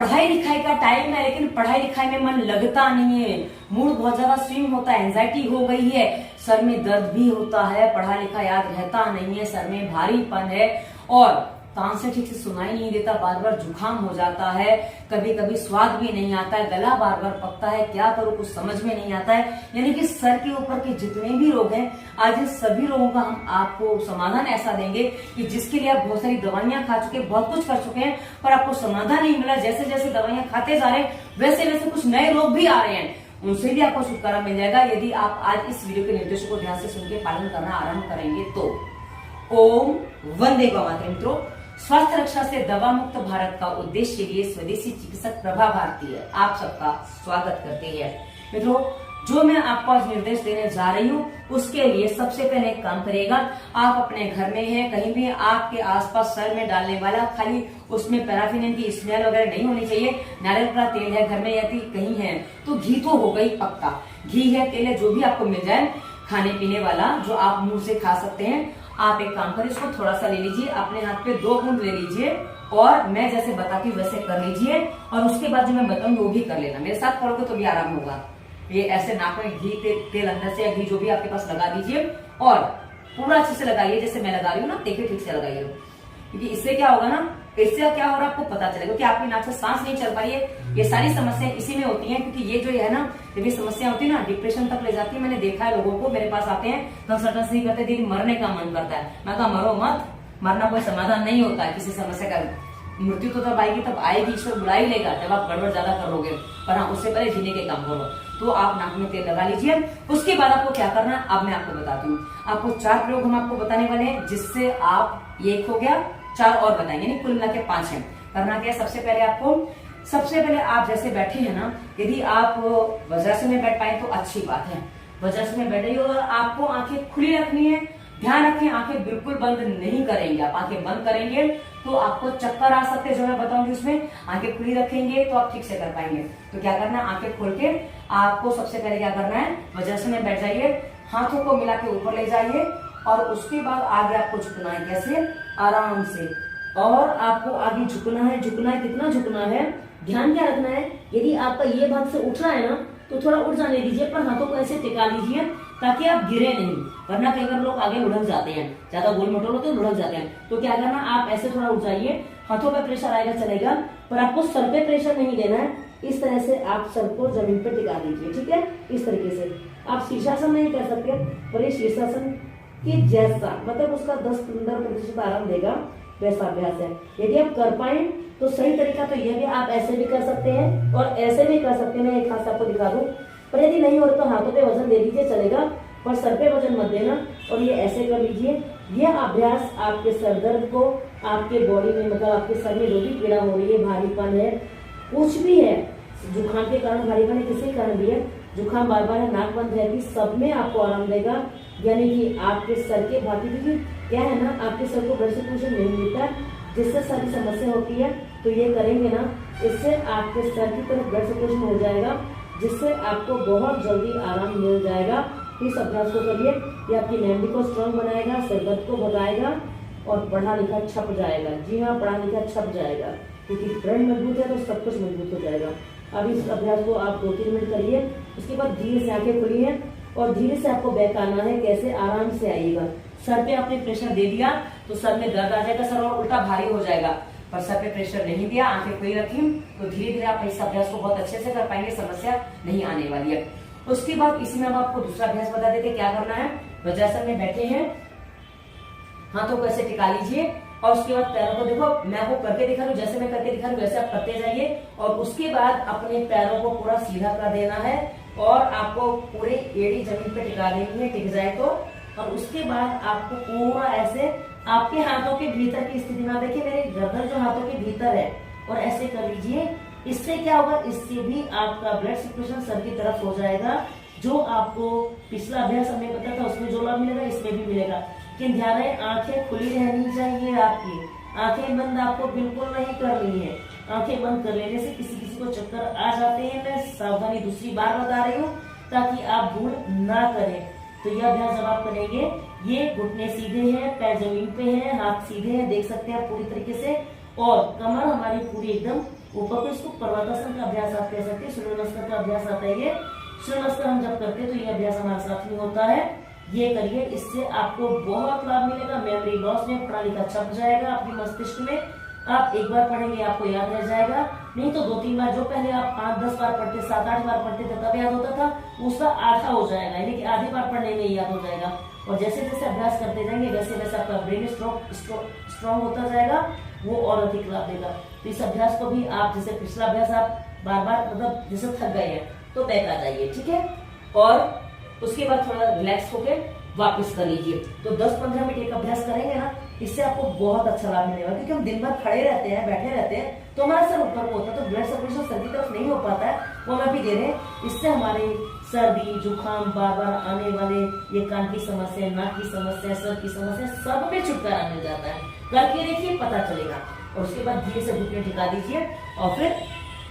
पढ़ाई लिखाई का टाइम है लेकिन पढ़ाई लिखाई में मन लगता नहीं है, मूड बहुत ज्यादा स्विंग होता है, एंजाइटी हो गई है, सर में दर्द भी होता है, पढ़ा लिखा याद रहता नहीं है, सर में भारीपन है और कान से ठीक से सुनाई नहीं देता, बार बार जुकाम हो जाता है, कभी कभी स्वाद भी नहीं आता है, गला बार बार पकता है, क्या करूं कुछ समझ में नहीं आता है। यानी कि सर के ऊपर के जितने भी रोग हैं, आज इन सभी रोगों का हम आपको समाधान ऐसा देंगे कि जिसके लिए आप बहुत सारी दवाइयां खा चुके, बहुत कुछ कर चुके हैं, पर आपको समाधान नहीं मिला। जैसे जैसे दवाइयां खाते जा रहे हैं वैसे वैसे कुछ नए रोग भी आ रहे हैं, उनसे भी आपको छुटकारा मिल जाएगा यदि आप आज इस वीडियो के निर्देशों को ध्यान से सुन के पालन करना आरंभ करेंगे तो। ओम वंदे गौमातरम। मित्रों, स्वास्थ्य रक्षा से दवा मुक्त भारत का उद्देश्य के लिए स्वदेशी चिकित्सक प्रभा भारती है आप सबका स्वागत करते हैं। मित्रों, जो मैं आपको आज निर्देश देने जा रही हूँ उसके लिए सबसे पहले एक काम करिएगा। आप अपने घर में हैं, कहीं भी आपके आसपास सर में डालने वाला खाली उसमें पैराफिन की स्मेल वगैरह नहीं होनी चाहिए। नारियल का तेल है घर में, यदि कहीं है तो घी तो हो गई पक्का, घी है, तेल है, जो भी आपको मिल जाए खाने पीने वाला जो आप मुंह से खा सकते हैं। आप एक काम करें, इसको थोड़ा सा ले लीजिए, अपने हाथ पे 2 बूंद ले लीजिए और मैं जैसे बताती हूँ वैसे कर लीजिए और उसके बाद जो मैं बताऊंगी वो भी कर लेना। मेरे साथ करोगे तो भी आराम होगा। ये ऐसे नाक में घी तेल अंदर से या घी जो भी आपके पास लगा दीजिए और पूरा अच्छे से लगाइए, जैसे मैं लगा रही हूँ ना, देखिए ठीक से लगाइए, क्योंकि इससे क्या होगा ना, इससे क्या हो रहा है आपको पता चलेगा कि आपकी नाक से सांस नहीं चल पाई है। ये सारी समस्याएं इसी में होती हैं, क्योंकि ये जो है ना, जब ये समस्या होती है ना, डिप्रेशन तक ले जाती है। मैंने देखा है लोगों को, मेरे पास आते हैं कंसल्टेंसी करते, दीदी मरने का मन करता है। मैं कहा मरो मत, मरना कोई समाधान नहीं होता है किसी समस्या का। मृत्यु तो तब आएगी, तब आएगी, ईश्वर बुला ही लेगा जब आप गड़बड़ ज्यादा करोगे, पर हाँ उससे पहले जीने के काम करो। तो आप नाक में तेल लगा लीजिए। उसके बाद आपको क्या करना है अब मैं आपको बताती हूँ। आपको 4 प्रयोग हम आपको बताने वाले हैं, जिससे आप, ये एक हो गया, 4 और बताएंगे, नहीं कुल मिला के 5 है। करना क्या है, सबसे पहले आप जैसे बैठे हैं ना, यदि आप वज्रासन में बैठ पाए तो अच्छी बात है। वज्रासन में बैठे और आपको आंखें खुली रखनी है। ध्यान रखें, आंखें बिल्कुल बंद नहीं करेंगे। आप आंखें बंद करेंगे तो आपको चक्कर आ सकते हैं, जो मैं बताऊंगी उसमें। आंखें खुली रखेंगे तो आप ठीक से कर पाएंगे। तो क्या करना है, आंखें खोल के आपको सबसे पहले क्या करना है, वज्रासन में बैठ जाइए, हाथों को मिला के ऊपर ले जाइए और उसके बाद आगे आपको झुकना है, कैसे, आराम से। और आपको आगे झुकना है, कितना झुकना है, ध्यान क्या रखना है, यदि आपका ये भाग से उठ रहा है ना तो थोड़ा उठ जाने दीजिए, पर हाथों को ऐसे टिका लीजिए ताकि आप गिरे नहीं, वरना कई बार लोग आगे लुढ़क जाते हैं, ज्यादा गोल मोटोल होते हैं, लुढ़क जाते हैं। तो क्या करना, आप ऐसे थोड़ा उठ जाइए, हाथों पे प्रेशर आएगा चलेगा, पर आपको सर पे प्रेशर नहीं देना है। इस तरह से आप सर को जमीन पे टिका दीजिए, ठीक है। इस तरीके से आप शीर्षासन नहीं कर सकते, पर ये शीर्षासन की जैसा, मतलब उसका 10-15% आराम देगा, वैसा अभ्यास है। यदि आप कर पाए तो सही तरीका तो यह भी, आप ऐसे भी कर सकते हैं और ऐसे भी कर सकते हैं। मैं एक हाथ से आपको दिखा दूं, पर यदि नहीं हो तो हाथों पे वजन दे दीजिए, चलेगा, पर सर पे वजन मत देना। और ये ऐसे कर लीजिए। यह अभ्यास आपके सर दर्द को, आपके बॉडी में, मतलब आपके सर में जो भी पीड़ा हो रही है, भारीपन है, कुछ भी है, जुकाम के कारण भारीपन है, किसी कारण भी है, जुकाम बार बार है, नाक बंद रहती, सब में आपको आराम देगा। यानी कि आपके सर के भाती, क्योंकि क्या है ना, आपके सर को ब्लड सर्कुलेशन नहीं मिलता, जिससे सारी समस्या होती है। तो ये करेंगे ना, इससे आपके सर की तरफ ब्लड सर्कुलेशन हो जाएगा, जिससे आपको बहुत जल्दी आराम मिल जाएगा। इस अभ्यास को करिए, ये आपकी मेमोरी को स्ट्रांग बनाएगा, सर दर्द को बताएगा और पढ़ा लिखा छप जाएगा। जी हाँ, पढ़ा लिखा छप जाएगा, क्योंकि ब्रेन मजबूत है तो सब कुछ मजबूत हो जाएगा। अब इस अभ्यास को आप 2-3 मिनट करिए। उसके बाद धीरे से आंखें खुली है और धीरे से आपको बैक आना है, कैसे, आराम से आइएगा। सर पे आपने प्रेशर दे दिया तो सर में दर्द आ जाएगा, सर और उल्टा भारी हो जाएगा, पर सर पे प्रेशर नहीं दिया, आंखें खुली रखी, तो धीरे धीरे आप इस अभ्यास को बहुत अच्छे से कर पाएंगे, समस्या नहीं आने वाली है। उसके बाद इसी में हम आपको दूसरा अभ्यास बता देते, क्या करना है। वज्रासन में बैठे हैं, हाथों को ऐसे टिका लीजिए और उसके बाद पैरों को, देखो मैं आपको करके दिखा रही हूँ, जैसे मैं करके दिखा रही हूँ वैसे आप करते जाइए। और उसके बाद अपने पैरों को पूरा सीधा कर देना है और आपको पूरे एड़ी जमीन पे टिका देनी है, टिक जाए तो। और उसके बाद आपको पूरा ऐसे आपके हाथों के भीतर की स्थिति में, देखिए मेरे गर्दन जो हाथों के भीतर है, और ऐसे कर लीजिए। इससे क्या होगा, इससे भी आपका ब्लड सर्कुलेशन सर की तरफ हो जाएगा। जो आपको पिछला अभ्यास हमने बताया था उसमें जो लाभ मिलेगा, इसमें भी मिलेगा। लेकिन ध्यान है, आंखें खुली रहनी चाहिए आपकी, आंखें बंद आपको बिल्कुल नहीं करनी है। आंखें बंद कर लेने से किसी किसी को चक्कर आ जाते हैं। मैं सावधानी दूसरी बार बता रही हूँ ताकि आप भूल ना करें। तो यह अभ्यास जब आप करेंगे, ये घुटने सीधे हैं, पैर जमीन पे हैं, हाथ सीधे हैं, देख सकते हैं पूरी तरीके से। और कमर हमारी पूरी एकदम ऊपर को, इसको पर्वतासन का अभ्यास आप कह सकते हैं, सूर्य नमस्कार का अभ्यास आता है ये। सूर्य नमस्कार हम जब करते हैं तो ये अभ्यास हमारे साथ में होता है, ये करिए, इससे आपको बहुत लाभ मिलेगा। मेमोरी लॉस में पढ़ा लिखा छप जाएगा आपके मस्तिष्क में, आप एक बार पढ़ेंगे आपको याद रह जाएगा, नहीं तो 2-3 बार, जो पहले आप 5-10 बार पढ़ते, 7-8 बार पढ़ते थे तब याद होता था, उसका आधा हो जाएगा, यानी कि आधी बार पढ़ने में याद हो जाएगा। और जैसे जैसे अभ्यास करते जाएंगे वैसे वैसे आपका ब्रेन स्ट्रॉन्ग होता जाएगा, वो और अधिक लाभ देगा। तो इस अभ्यास को भी आप, जैसे पिछला अभ्यास आप बार बार मतलब जैसे थक गए हैं तो बैक आ जाइए, ठीक है, और उसके बाद थोड़ा रिलैक्स होके वापस कर लीजिए। तो 10-15 मिनट एक अभ्यास करेंगे ना, इससे आपको बहुत अच्छा लाभ मिलेगा, क्योंकि हम दिन भर खड़े रहते हैं, बैठे रहते हैं, तो हमारा सर ऊपर को होता है, तो ब्लड सर्कुलेशन सर की तरफ नहीं हो पाता है, वो हम अभी दे रहे हैं। इससे हमारे सर्दी जुकाम बार बार आने वाले, ये कान की समस्या, नाक की समस्या, सर की समस्या, सब में छुटकारा मिल जाता है। करके देखिए, पता चलेगा। और उसके बाद धीरे से घुटने टिका दीजिए और फिर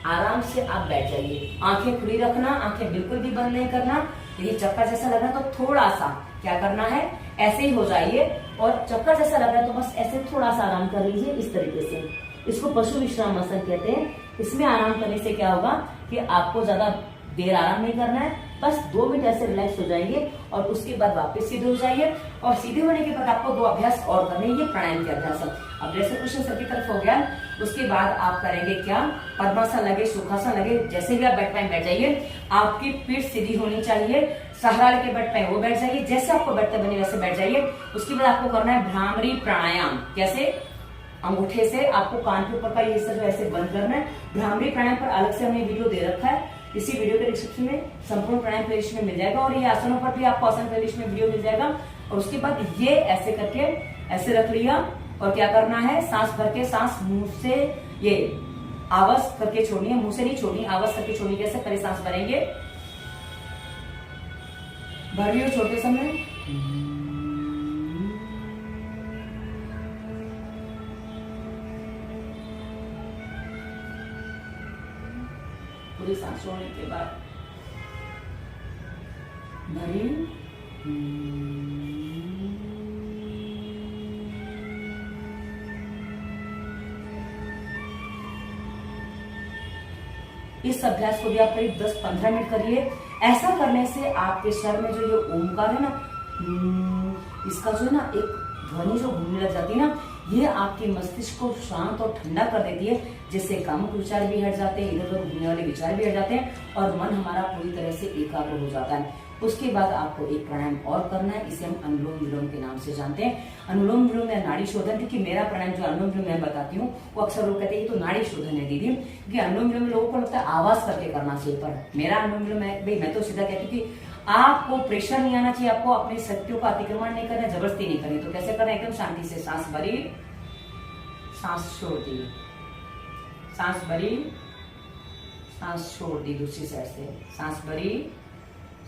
आराम से आप बैठ जाइए। आंखें खुली रखना, आंखें बिल्कुल भी बंद नहीं करना। ये चक्कर जैसा लगा तो थोड़ा सा क्या करना है, ऐसे ही हो जाइए, और चक्कर जैसा लग रहा है तो बस ऐसे थोड़ा सा आराम कर लीजिए, इस तरीके से। इसको पशु विश्राम आसन कहते हैं। इसमें आराम करने से क्या होगा कि आपको ज्यादा देर आराम नहीं करना है, बस 2 मिनट ऐसे रिलैक्स हो जाएंगे और उसके बाद वापस सीधे हो जाइए। और सीधे होने के बाद आपको 2 अभ्यास और करने, ये प्राणायाम के अभ्यास। अब ब्लड सर्कुलेशन सर की तरफ हो गया, उसके बाद आप करेंगे क्या, पद्मासन लगे, सुखासन लगे, जैसे भी आप बैठ पाए बैठ जाइए। आपकी पीठ सीधी होनी चाहिए, सहारा लेके बैठ पाए वो बैठ जाइए, जैसे आपको बैठते बने वैसे बैठ जाइए। उसके बाद आपको करना है भ्रामरी प्राणायाम। कैसे, अंगूठे से आपको कान के ऊपर का ये हिस्सा जो ऐसे बंद करना है। भ्रामरी प्राणायाम पर अलग से हमने वीडियो दे रखा है, इसी वीडियो के डिस्क्रिप्शन में संपूर्ण प्राणायाम प्लेलिस्ट में मिल जाएगा, और ये आसनों पर भी आपको आसन प्लेलिस्ट में वीडियो मिल जाएगा। और उसके बाद ये ऐसे करके ऐसे रख लिया, और क्या करना है, सांस भर के, सांस मुंह से ये आवाज करके छोड़नी है, मुंह से नहीं छोड़नी, आवाज करके छोड़नी। कैसे, पहले सांस भरेंगे, भर रही हो छोटे समय, पूरी सांस छोड़ने के बाद भरी, इस अभ्यास को भी आप करीब 10-15 मिनट करिए। ऐसा करने से आपके सर में जो ये ओमकार है ना, इसका जो है ना एक ध्वनि जो घूमने लग जाती है ना, ये आपके मस्तिष्क को शांत और ठंडा कर देती है, जिससे कामुक विचार भी हट जाते हैं, इधर उधर घूमने वाले विचार भी हट जाते हैं, और मन हमारा पूरी तरह से एकाग्र हो जाता है। उसके बाद आपको एक प्राणायाम और करना है, इसे हम अनुलोम विलोम के नाम से जानते हैं। अनुलोम विलोम या नाड़ी शोधन, क्योंकि मेरा प्राणायाम जो अनुलोम विलोम मैं बताती हूँ, वो अक्सर लोग कहते हैं ये तो नाड़ी शोधन है दीदी, क्योंकि अनुलोम विलोम लोगों को लगता है आवाज करके करना चाहिए, पर मेरा अनुलोम विलोम मैं तो सीधा कहती हूँ कि आपको प्रेशर नहीं आना चाहिए, आपको अपनी शक्तियों का अतिक्रमण नहीं करना, जबरदस्ती नहीं करनी। तो कैसे करना है, एकदम शांति से सांस भरी, सांस छोड़ दी, सांस भरी, सांस छोड़ दी, दूसरी साइड से सांस भरी,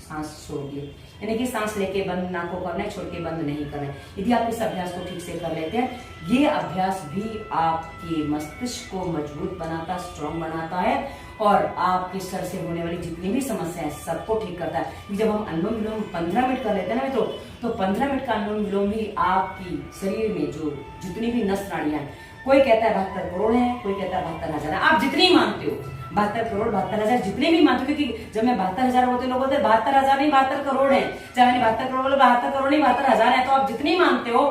सांस छोड़ दी, यानी कि सांस लेके बंद नाक को करना है, छोड़ के बंद नहीं करना है। यदि आप इस अभ्यास को ठीक से कर लेते हैं, ये अभ्यास भी आपके मस्तिष्क को मजबूत बनाता, स्ट्रॉन्ग बनाता है, और आपके सर से होने वाली जितनी भी समस्याएं सबको ठीक करता है। जब हम अनुलोम विलोम 15 मिनट कर लेते हैं ना मित्रों, तो 15 मिनट का अनुलोम विलोम भी आपकी शरीर में जो जितनी भी नस नाड़ियां, कोई कहता है 72 करोड़ है, कोई कहता है 72,000 है, आप जितनी मानते हो, 72 करोड़ 72,000 जितने भी मानते हो, क्योंकि जब मैं 72,000 बोलते लोग बोलते 72,000 नहीं 72 करोड़ है, चाहे मैंने 72 करोड़ बोले 72 करोड़ नहीं 72,000 है, तो आप जितनी मानते हो,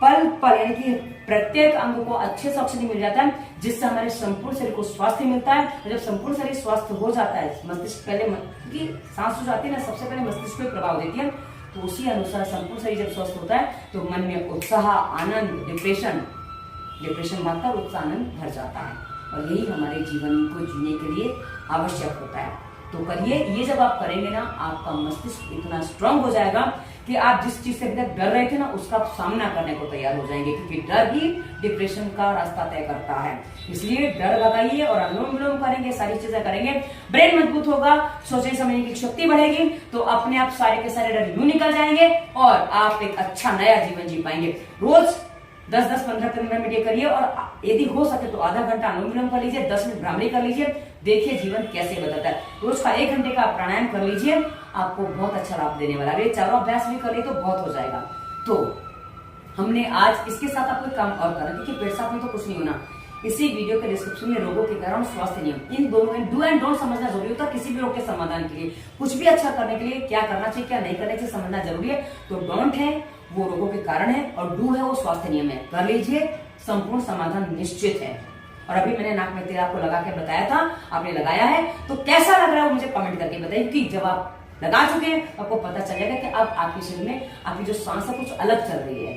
पल पल यानी कि प्रत्येक अंग को अच्छे से ऑक्सीजन मिल जाता है, जिससे हमारे संपूर्ण शरीर को स्वास्थ्य मिलता है। और जब संपूर्ण शरीर स्वस्थ हो जाता है, मस्तिष्क पहले, क्योंकि सांस हो जाती है ना, सबसे पहले मस्तिष्क को प्रभाव देती है, तो उसी अनुसार संपूर्ण शरीर जब स्वस्थ होता है तो मन में उत्साह, आनंद, डिप्रेशन भागता और उत्साह, आनंद भर जाता है, और यही हमारे जीवन को जीने के लिए आवश्यक होता है। तो करिए, ये जब आप करेंगे ना, आपका मस्तिष्क इतना स्ट्रांग हो जाएगा कि आप जिस चीज से अभी तक डर रहे थे ना, उसका सामना करने को तैयार हो जाएंगे, क्योंकि डर ही डिप्रेशन का रास्ता तय करता है। इसलिए डर भगाइए और अनुलोम विलोम करेंगे, सारी चीजें करेंगे, ब्रेन मजबूत होगा, सोचने समझने की शक्ति बढ़ेगी, तो अपने आप सारे के सारे डर यूं निकल जाएंगे और आप एक अच्छा नया जीवन जी पाएंगे। रोज 10-10, 15-15 मिनट ये करिए, और यदि हो सके तो आधा घंटा अनुलोम विलोम कर लीजिए, 10 मिनट भ्रामरी कर लीजिए, देखिए जीवन कैसे बदलता है। रोज का 1 घंटे का प्राणायाम कर लीजिए, आपको बहुत अच्छा लाभ देने वाला है। ये चारों अभ्यास भी कर लिए तो बहुत हो जाएगा। तो हमने आज इसके साथ आपको एक काम और करना, क्योंकि पेट साफ में तो कुछ नहीं होना। इसी वीडियो के डिस्क्रिप्शन में रोगों के कारण स्वास्थ्य नियम, इन दोनों में डू एंड डोंट समझना जरूरी होता है। किसी भी रोग के समाधान के लिए, कुछ भी अच्छा करने के लिए क्या करना चाहिए क्या नहीं करना चाहिए समझना जरूरी है। तो डोंट है वो रोगों के कारण है और डू है वो स्वास्थ्य नियम है। कर लीजिए, संपूर्ण समाधान निश्चित है। और अभी मैंने नाक में तेल आपको लगा के बताया था, आपने लगाया है तो कैसा लग रहा है वो मुझे कमेंट करके बताइए, क्योंकि जब आप लगा चुके हैं आपको पता चलेगा कि अब आपके शरीर में आपकी जो सांस है कुछ अलग चल रही है।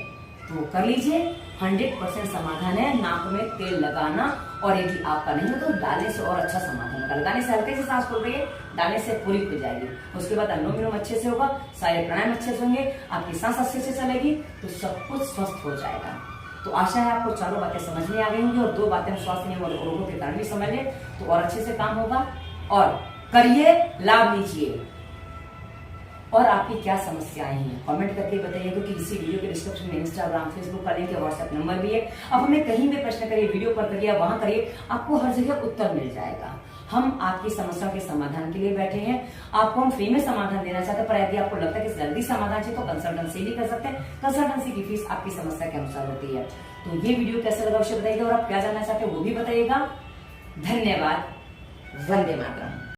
तो कर लीजिए, 100% समाधान है नाक में तेल लगाना। और यदि आपका नहीं हो तो डालने से और अच्छा समाधान होगा। लगाने से हल्के से सांस खुल रही है, डालने से पूरी खुल जाएगी। उसके बाद अनुलोम विलोम अच्छे से होगा, सारे प्राणायाम अच्छे से होंगे, आपकी सांस अच्छे से चलेगी, तो सब कुछ स्वस्थ हो जाएगा। तो आशा है आपको चारों बातें समझ में आ गई होंगी और 2 बातें स्वास्थ्य नियम और रोगों के कारण भी समझ ले तो और अच्छे से काम होगा। और करिए, लाभ लीजिए। और आपकी क्या समस्याएं हैं कमेंट करके बताइए, क्योंकि इसी वीडियो के डिस्क्रिप्शन में इंस्टाग्राम, फेसबुक का लिंक है, व्हाट्सएप नंबर भी है। अब हमें कहीं भी प्रश्न करिए, वीडियो पर करिए, वहां करिए, आपको हर जगह उत्तर मिल जाएगा। हम आपकी समस्याओं के समाधान के लिए बैठे हैं। आपको हम फ्री में समाधान देना चाहते हैं, पर यदि आपको लगता है कि जल्दी समाधान चाहिए तो कंसल्टेंसी भी कर सकते हैं। कंसल्टेंसी की फीस आपकी समस्या के अनुसार होती है। तो ये वीडियो कैसा लगा अवश्य बताइएगा और आप क्या जानना चाहते हैं वो भी बताइएगा। धन्यवाद। वंदे मातरम।